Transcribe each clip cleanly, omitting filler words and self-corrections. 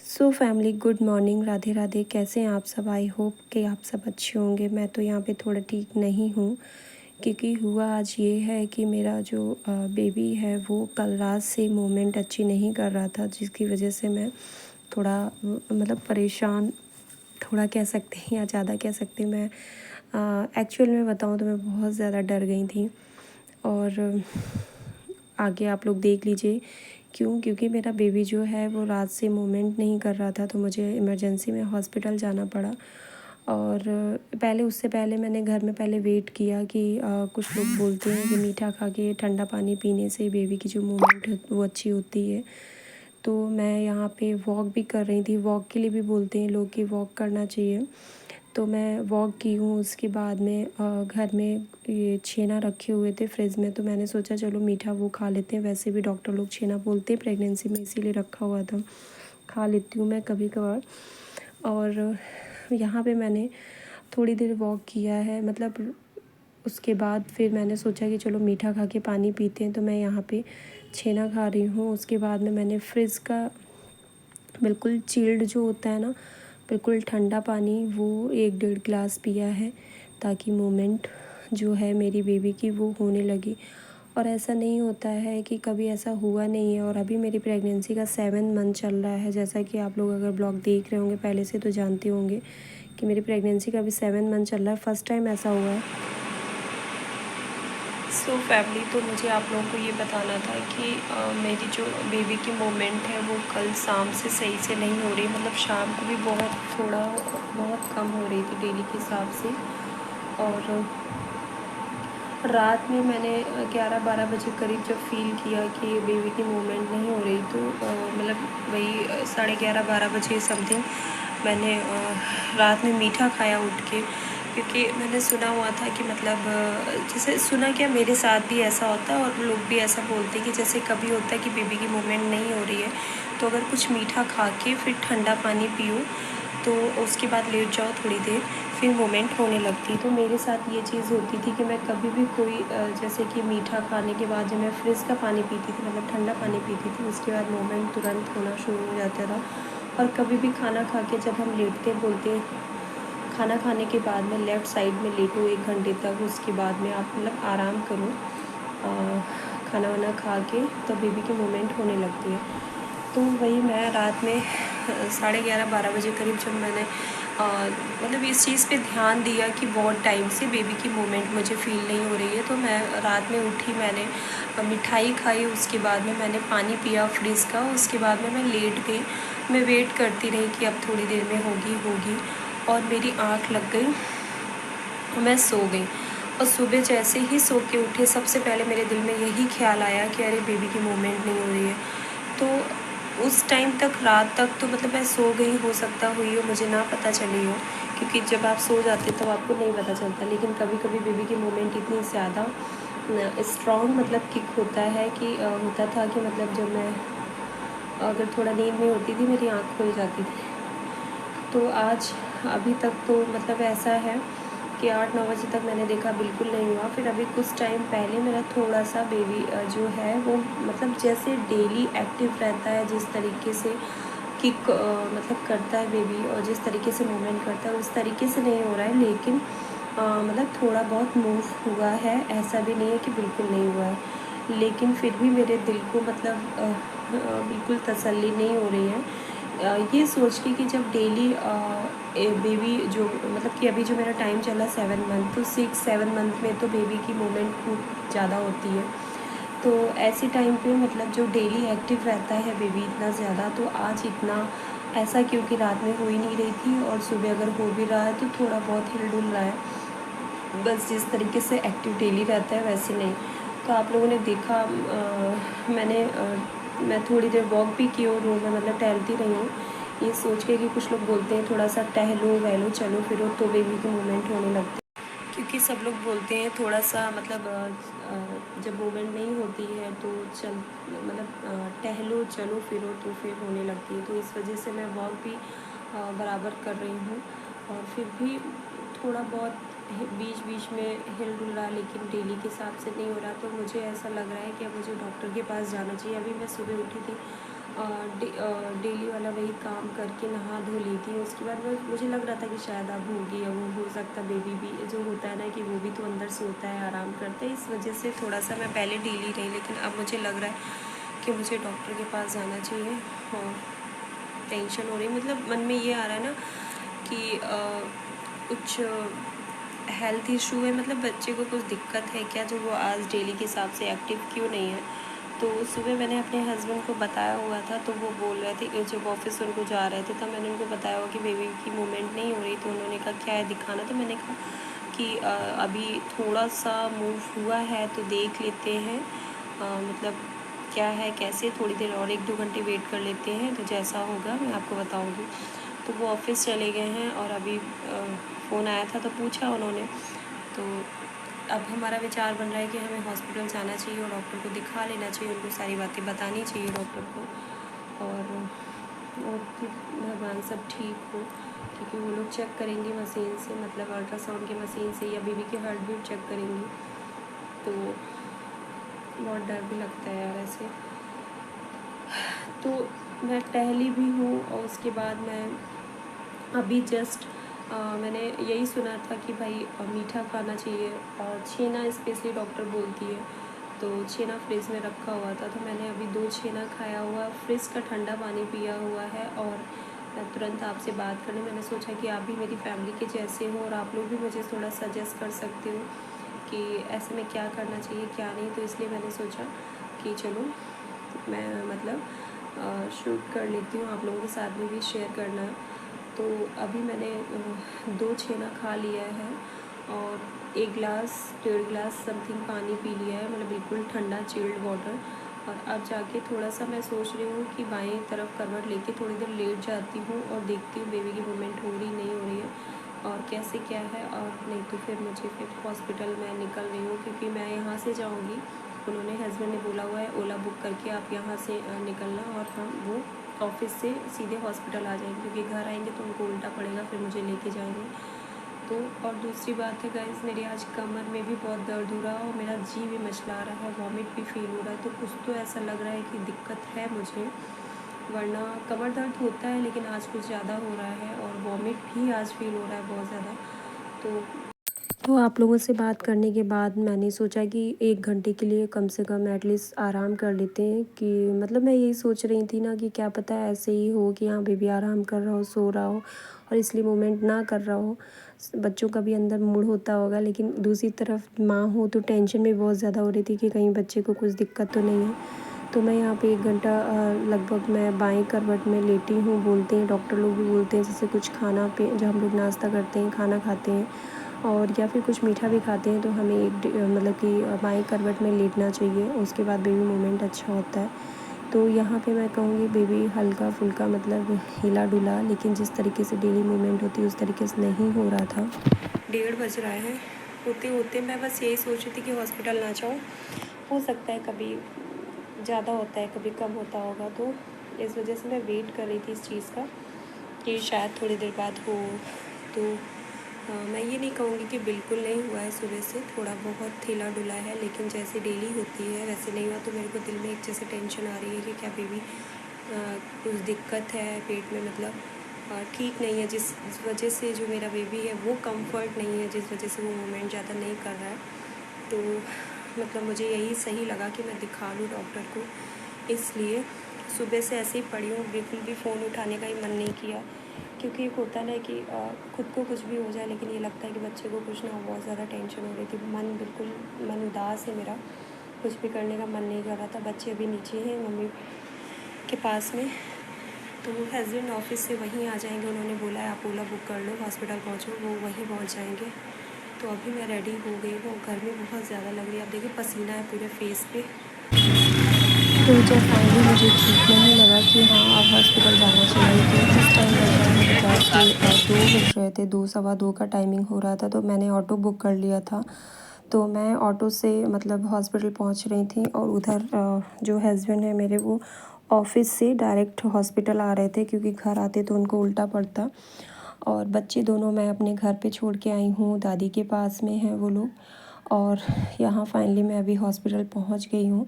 So family, good morning, Radhe Radhe. कैसे हैं आप सब? आई होप कि आप सब अच्छे होंगे। मैं तो यहाँ पे थोड़ा ठीक नहीं हूँ, क्योंकि हुआ आज ये है कि मेरा जो बेबी है वो कल रात से मूवमेंट अच्छी नहीं कर रहा था, जिसकी वजह से मैं थोड़ा मतलब परेशान, थोड़ा कह सकते हैं या ज़्यादा कह सकते हैं। मैं एक्चुअल में बताऊँ तो मैं बहुत ज़्यादा डर गई थी। और आगे आप लोग देख लीजिए क्यों, क्योंकि मेरा बेबी जो है वो रात से मूवमेंट नहीं कर रहा था, तो मुझे इमरजेंसी में हॉस्पिटल जाना पड़ा। और पहले उससे पहले मैंने घर में पहले वेट किया कि कुछ लोग बोलते हैं कि मीठा खा के ठंडा पानी पीने से बेबी की जो मूवमेंट वो अच्छी होती है। तो मैं यहाँ पे वॉक भी कर रही थी। वॉक के लिए भी बोलते हैं लोग कि वॉक करना चाहिए, तो मैं वॉक की हूँ। उसके बाद में घर में ये छेना रखे हुए थे फ्रिज में, तो मैंने सोचा चलो मीठा वो खा लेते हैं। वैसे भी डॉक्टर लोग छेना बोलते हैं प्रेगनेंसी में, इसीलिए रखा हुआ था। खा लेती हूँ मैं कभी कभार। और यहाँ पे मैंने थोड़ी देर वॉक किया है, मतलब उसके बाद फिर मैंने सोचा कि चलो मीठा खा के पानी पीते हैं, तो मैं यहाँ पे छेना खा रही हूँ। उसके बाद में मैंने फ्रिज का बिल्कुल चिल्ड जो होता है ना, बिल्कुल ठंडा पानी, वो 1-1.5 गिलास पिया है, ताकि मूवमेंट जो है मेरी बेबी की वो होने लगी। और ऐसा नहीं होता है कि कभी ऐसा हुआ नहीं है। और अभी मेरी प्रेगनेंसी का 7 मंथ चल रहा है, जैसा कि आप लोग अगर ब्लॉग देख रहे होंगे पहले से तो जानते होंगे कि मेरी प्रेगनेंसी का अभी 7 मंथ चल रहा है। फ़र्स्ट टाइम ऐसा हुआ है। सो फैमिली, तो मुझे आप लोगों को ये बताना था कि मेरी जो बेबी की मूवमेंट है वो कल शाम से सही से नहीं हो रही, मतलब शाम को भी बहुत कम हो रही थी डेली के हिसाब से। और रात में मैंने 11-12 बजे करीब जब फील किया कि बेबी की मूवमेंट नहीं हो रही, तो मतलब वही 11:30-12 बजे समथिंग मैंने रात में मीठा खाया उठ के, क्योंकि मैंने सुना हुआ था कि मतलब जैसे सुना क्या, मेरे साथ भी ऐसा होता है और लोग भी ऐसा बोलते हैं कि जैसे कभी होता है कि बेबी की मूवमेंट नहीं हो रही है, तो अगर कुछ मीठा खा के फिर ठंडा पानी पियो, तो उसके बाद लेट जाओ थोड़ी देर, फिर मूवमेंट होने लगती है। तो मेरे साथ ये चीज़ होती थी कि मैं कभी भी कोई जैसे कि मीठा खाने के बाद जब मैं फ्रिज का पानी पीती थी, मतलब ठंडा पानी पीती थी, उसके बाद मूवमेंट तुरंत होना शुरू हो जाता था। और कभी भी खाना खा के जब हम लेटते बोलते, खाना खाने के बाद में लेफ़्ट साइड में लेटो 1 घंटे तक, उसके बाद में आप मतलब आराम करो खाना वाना खा के, तो बेबी की मूवमेंट होने लगती है। तो वही मैं रात में 11:30-12 बजे करीब जब मैंने मतलब इस चीज़ पे ध्यान दिया कि बहुत टाइम से बेबी की मूवमेंट मुझे फ़ील नहीं हो रही है, तो मैं रात में उठी, मैंने मिठाई खाई, उसके बाद में मैंने पानी पिया फ्रिज का, उसके बाद में मैं लेट गई। मैं वेट करती रही कि अब थोड़ी देर में होगी, और मेरी आँख लग गई, मैं सो गई। और सुबह जैसे ही सो के उठे, सबसे पहले मेरे दिल में यही ख्याल आया कि अरे बेबी की मूवमेंट नहीं हो रही है। तो उस टाइम तक, रात तक तो मतलब मैं सो गई, हो सकता हुई हो मुझे ना पता चली हो, क्योंकि जब आप सो जाते तो आपको नहीं पता चलता। लेकिन कभी कभी बेबी की मूवमेंट इतनी ज़्यादा स्ट्रॉन्ग मतलब किक होता है कि होता था कि मतलब जब मैं अगर थोड़ा नींद में होती थी, मेरी आँख खुल जाती थी। तो आज अभी तक तो मतलब ऐसा है कि 8-9 बजे तक मैंने देखा, बिल्कुल नहीं हुआ। फिर अभी कुछ टाइम पहले मेरा थोड़ा सा बेबी जो है वो मतलब जैसे डेली एक्टिव रहता है, जिस तरीके से किक मतलब करता है बेबी, और जिस तरीके से मूवमेंट करता है उस तरीके से नहीं हो रहा है, लेकिन मतलब थोड़ा बहुत मूव हुआ है। ऐसा भी नहीं है कि बिल्कुल नहीं हुआ है, लेकिन फिर भी मेरे दिल को मतलब बिल्कुल तसल्ली नहीं हो रही है ये सोच के कि जब डेली बेबी जो मतलब कि अभी जो मेरा टाइम चला 7 मंथ, तो 6-7 मंथ में तो बेबी की मूवमेंट खूब ज़्यादा होती है। तो ऐसे टाइम पे मतलब जो डेली एक्टिव रहता है बेबी इतना ज़्यादा, तो आज इतना ऐसा क्योंकि रात में हो ही नहीं रही थी, और सुबह अगर हो भी रहा है तो थोड़ा बहुत हिल डुल रहा है, बस जिस तरीके से एक्टिव डेली रहता है वैसे नहीं। तो आप लोगों ने देखा मैं थोड़ी देर वॉक भी की और रोज़ मतलब टहलती रही हूँ, ये सोच के कि कुछ लोग बोलते हैं थोड़ा सा टहलो वहलो चलो फिरो तो बेबी की मूवमेंट होने लगती है, क्योंकि सब लोग बोलते हैं थोड़ा सा मतलब जब मूवमेंट नहीं होती है तो चल मतलब टहलो चलो फिरो तो फिर होने लगती है। तो इस वजह से मैं वॉक भी बराबर कर रही हूँ, और फिर भी थोड़ा बहुत बीच बीच में हिल डुल रहा, लेकिन डेली के हिसाब से नहीं हो रहा। तो मुझे ऐसा लग रहा है कि अब मुझे डॉक्टर के पास जाना चाहिए। अभी मैं सुबह उठी थी, डेली वाला वही काम करके नहा धो ली थी। उसके बाद मुझे लग रहा था कि शायद अब होगी, अब वो हो सकता बेबी भी जो होता है ना कि वो भी तो अंदर सोता है, आराम करता है, इस वजह से थोड़ा सा मैं पहले ढीली रही। लेकिन अब मुझे लग रहा है कि मुझे डॉक्टर के पास जाना चाहिए। और टेंशन हो रही, मतलब मन में ये आ रहा है ना कि कुछ हेल्थ इशू है, मतलब बच्चे को कुछ दिक्कत है क्या, जो वो आज डेली के हिसाब से एक्टिव क्यों नहीं है। तो सुबह मैंने अपने हस्बैंड को बताया हुआ था, तो वो बोल रहे थे जब ऑफिस उनको जा रहे थे, तब मैंने उनको बताया हुआ कि बेबी की मूवमेंट नहीं हो रही। तो उन्होंने कहा क्या है दिखाना। तो मैंने कहा कि अभी थोड़ा सा मूव हुआ है तो देख लेते हैं, मतलब क्या है कैसे, थोड़ी देर और 1-2 घंटे वेट कर लेते हैं, तो जैसा होगा मैं आपको बताऊँगी। तो वो ऑफिस चले गए हैं और अभी फ़ोन आया था तो पूछा उन्होंने। तो अब हमारा विचार बन रहा है कि हमें हॉस्पिटल जाना चाहिए और डॉक्टर को दिखा लेना चाहिए, उनको सारी बातें बतानी चाहिए डॉक्टर को। और कि भगवान सब ठीक हो, क्योंकि वो लोग चेक करेंगे मशीन से, मतलब अल्ट्रासाउंड की मशीन से, या बेबी के हार्ट बीट चेक करेंगे। तो बहुत डर भी लगता है यार ऐसे। तो मैं टहली भी हूँ और उसके बाद मैं अभी जस्ट मैंने यही सुना था कि भाई मीठा खाना चाहिए, और छेना स्पेशली डॉक्टर बोलती है, तो छेना फ्रिज में रखा हुआ था, तो मैंने अभी 2 छेना खाया हुआ, फ्रिज का ठंडा पानी पिया हुआ है। और मैं तुरंत आपसे बात करने, मैंने सोचा कि आप भी मेरी फैमिली के जैसे हो और आप लोग भी मुझे थोड़ा सजेस्ट कर सकते हो कि ऐसे में क्या करना चाहिए क्या नहीं। तो इसलिए मैंने सोचा कि चलो मैं मतलब शूट कर लेती हूँ, आप लोगों के साथ में भी शेयर करना। तो अभी मैंने 2 छेना खा लिया है और 1 गिलास 1.5 गिलास समथिंग पानी पी लिया है, मतलब बिल्कुल ठंडा चिल्ड वाटर। और अब जाके थोड़ा सा मैं सोच रही हूँ कि बाएं तरफ करवट लेके थोड़ी देर लेट जाती हूँ और देखती हूँ बेबी की मूवमेंट हो रही नहीं हो रही है और कैसे क्या है। और नहीं तो फिर मुझे फिर हॉस्पिटल में निकल रही हूँ, क्योंकि मैं यहाँ से जाऊँगी, उन्होंने हस्बैंड ने बोला हुआ है ओला बुक करके आप यहाँ से निकलना, और हम वो ऑफिस से सीधे हॉस्पिटल आ जाएंगे, क्योंकि घर आएंगे तो उनको उल्टा पड़ेगा, फिर मुझे लेके जाएंगे। तो और दूसरी बात है गाइस, मेरी आज कमर में भी बहुत दर्द हो रहा है और मेरा जी भी मचला रहा है, वॉमिट भी फील हो रहा है। तो कुछ तो ऐसा लग रहा है कि दिक्कत है मुझे, वरना कमर दर्द होता है लेकिन आज कुछ ज़्यादा हो रहा है, और वॉमिट भी आज फील हो रहा है बहुत ज़्यादा। तो आप लोगों से बात करने के बाद मैंने सोचा कि 1 घंटे के लिए कम से कम एटलीस्ट आराम कर लेते हैं, कि मतलब मैं यही सोच रही थी ना कि क्या पता ऐसे ही हो कि हाँ बेबी आराम कर रहा हो, सो रहा हो और इसलिए मूवमेंट ना कर रहा हो। बच्चों का भी अंदर मूड होता होगा, लेकिन दूसरी तरफ माँ हो तो टेंशन भी बहुत ज़्यादा हो रही थी कि कहीं बच्चे को कुछ दिक्कत तो नहीं है। तो मैं यहाँ पे 1 घंटा लगभग मैं बाएं करवट में लेटी हूँ। बोलते हैं डॉक्टर लोग भी बोलते हैं जैसे कुछ खाना पे जब हम लोग नाश्ता करते हैं, खाना खाते हैं और या फिर कुछ मीठा भी खाते हैं, तो हमें मतलब कि बाएं करवट में लेटना चाहिए, उसके बाद बेबी मूवमेंट अच्छा होता है। तो यहाँ पे मैं कहूँगी बेबी हल्का फुल्का मतलब हिला डुला, लेकिन जिस तरीके से डेली मूवमेंट होती है उस तरीके से नहीं हो रहा था। 1:30 बज रहा है, होते होते मैं बस यही सोच रही थी कि हॉस्पिटल ना जाऊँ, हो सकता है कभी ज़्यादा होता है कभी कम होता होगा, तो इस वजह से मैं वेट कर रही थी इस चीज़ का कि शायद थोड़ी देर बाद हो। तो मैं ये नहीं कहूँगी कि बिल्कुल नहीं हुआ है, सुबह से थोड़ा बहुत हिला डुला है, लेकिन जैसे डेली होती है वैसे नहीं हुआ। तो मेरे को दिल में एक जैसे टेंशन आ रही है कि क्या बेबी कुछ दिक्कत है पेट में, मतलब ठीक नहीं है, जिस वजह से जो मेरा बेबी है वो कंफर्ट नहीं है, जिस वजह से वो मूवमेंट ज़्यादा नहीं कर रहा है। तो मतलब मुझे यही सही लगा कि मैं दिखा लूँ डॉक्टर को, इसलिए सुबह से ऐसे ही पड़ी हूँ, बिल्कुल भी फ़ोन उठाने का ही मन नहीं किया, क्योंकि एक होता है कि खुद को कुछ भी हो जाए, लेकिन ये लगता है कि बच्चे को कुछ ना हो, बहुत ज़्यादा टेंशन हो रही थी, मन उदास है मेरा, कुछ भी करने का मन नहीं कर रहा था। बच्चे अभी नीचे हैं मम्मी के पास में, तो हस्बैंड ऑफिस से वहीं आ जाएंगे, उन्होंने बोला है आप ओला बुक कर लो, हॉस्पिटल पहुँचो, वो वहीं पहुँच जाएंगे। तो अभी मैं रेडी हो गई हूँ, गर्मी बहुत ज़्यादा लग रही है, आप देखिए पसीना है पूरे फेस पे। तो जब फाइनली मुझे ठीक नहीं लगा कि हाँ अब हॉस्पिटल जाना चाहिए, तो इस टाइम लग रहा है रात के 2 बज रहे थे, 2 सवा 2 का टाइमिंग हो रहा था। तो मैंने ऑटो बुक कर लिया था, तो मैं ऑटो से मतलब हॉस्पिटल पहुंच रही थी, और उधर जो हस्बैंड है मेरे वो ऑफिस से डायरेक्ट हॉस्पिटल आ रहे थे, क्योंकि घर आते तो उनको उल्टा पड़ता। और बच्चे दोनों मैं अपने घर पे छोड़ के आई हूँ, दादी के पास में हैं वो लोग। और यहाँ फाइनली मैं अभी हॉस्पिटल पहुँच गई हूँ,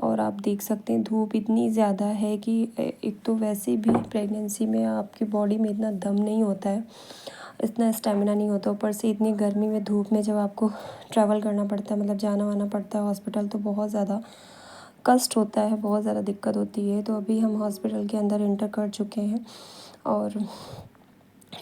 और आप देख सकते हैं धूप इतनी ज़्यादा है कि एक तो वैसे भी प्रेगनेंसी में आपकी बॉडी में इतना दम नहीं होता है, इतना स्टेमिना नहीं होता, ऊपर से इतनी गर्मी में धूप में जब आपको ट्रैवल करना पड़ता है, मतलब जाना वाना पड़ता है हॉस्पिटल, तो बहुत ज़्यादा कष्ट होता है, बहुत ज़्यादा दिक्कत होती है। तो अभी हम हॉस्पिटल के अंदर एंटर कर चुके हैं और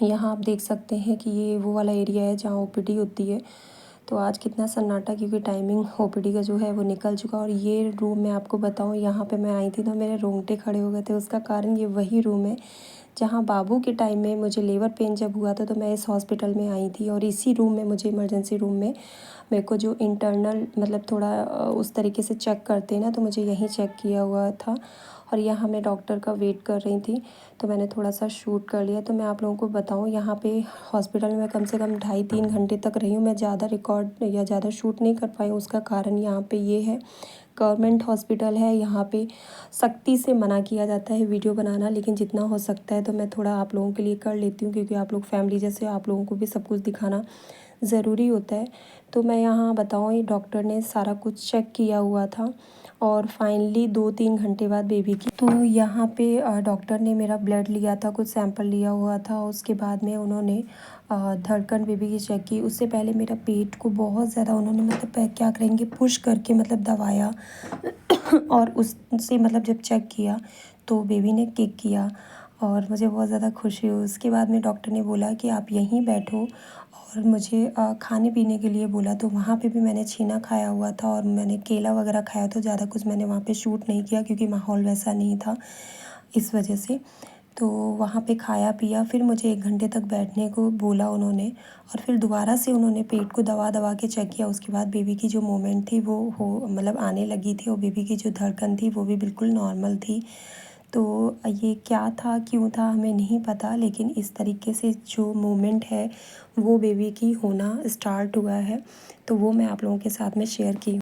यहाँ आप देख सकते हैं कि ये वो वाला एरिया है जहाँ ओपीडी होती है। तो आज कितना सन्नाटा, क्योंकि टाइमिंग ओपीडी का जो है वो निकल चुका। और ये रूम मैं आपको बताऊँ, यहाँ पे मैं आई थी तो मेरे रोंगटे खड़े हो गए थे। उसका कारण ये वही रूम है जहाँ बाबू के टाइम में मुझे लेबर पेन जब हुआ था तो मैं इस हॉस्पिटल में आई थी, और इसी रूम में मुझे इमरजेंसी रूम में मेरे को जो इंटरनल मतलब थोड़ा उस तरीके से चेक करते हैं ना, तो मुझे यहीं चेक किया हुआ था। और यहाँ मैं डॉक्टर का वेट कर रही थी तो मैंने थोड़ा सा शूट कर लिया। तो मैं आप लोगों को बताऊँ, यहाँ पे हॉस्पिटल में कम से कम 2.5-3 घंटे तक रही हूँ। मैं ज़्यादा रिकॉर्ड या ज़्यादा शूट नहीं कर पाई हूँ। उसका कारण यहाँ पे ये है, गवर्नमेंट हॉस्पिटल है, यहाँ पे सख्ती से मना किया जाता है वीडियो बनाना, लेकिन जितना हो सकता है तो मैं थोड़ा आप लोगों के लिए कर लेती हूँ, क्योंकि आप लोग फैमिली जैसे, आप लोगों को भी सब कुछ दिखाना ज़रूरी होता है। तो मैं यहाँ बताऊँ, ये डॉक्टर ने सारा कुछ चेक किया हुआ था और फाइनली 2-3 घंटे बाद बेबी की, तो यहाँ पे डॉक्टर ने मेरा ब्लड लिया था, कुछ सैंपल लिया हुआ था। उसके बाद में उन्होंने धड़कन बेबी की चेक की। उससे पहले मेरा पेट को बहुत ज़्यादा उन्होंने मतलब क्या करेंगे, पुश करके मतलब दबाया और उससे मतलब जब चेक किया तो बेबी ने किक किया और मुझे बहुत ज़्यादा खुशी हुई। उसके बाद में डॉक्टर ने बोला कि आप यहीं बैठो, और मुझे खाने पीने के लिए बोला। तो वहाँ पे भी मैंने छीना खाया हुआ था और मैंने केला वगैरह खाया, तो ज़्यादा कुछ मैंने वहाँ पे शूट नहीं किया क्योंकि माहौल वैसा नहीं था, इस वजह से। तो वहाँ पे खाया पिया, फिर मुझे 1 घंटे तक बैठने को बोला उन्होंने, और फिर दोबारा से उन्होंने पेट को दबा दबा के चेक किया। उसके बाद बेबी की जो मूवमेंट थी वो हो मतलब आने लगी थी, और बेबी की जो धड़कन थी वो भी बिल्कुल नॉर्मल थी। तो ये क्या था, क्यों था, हमें नहीं पता, लेकिन इस तरीके से जो मूवमेंट है वो बेबी की होना स्टार्ट हुआ है। तो वो मैं आप लोगों के साथ में शेयर की।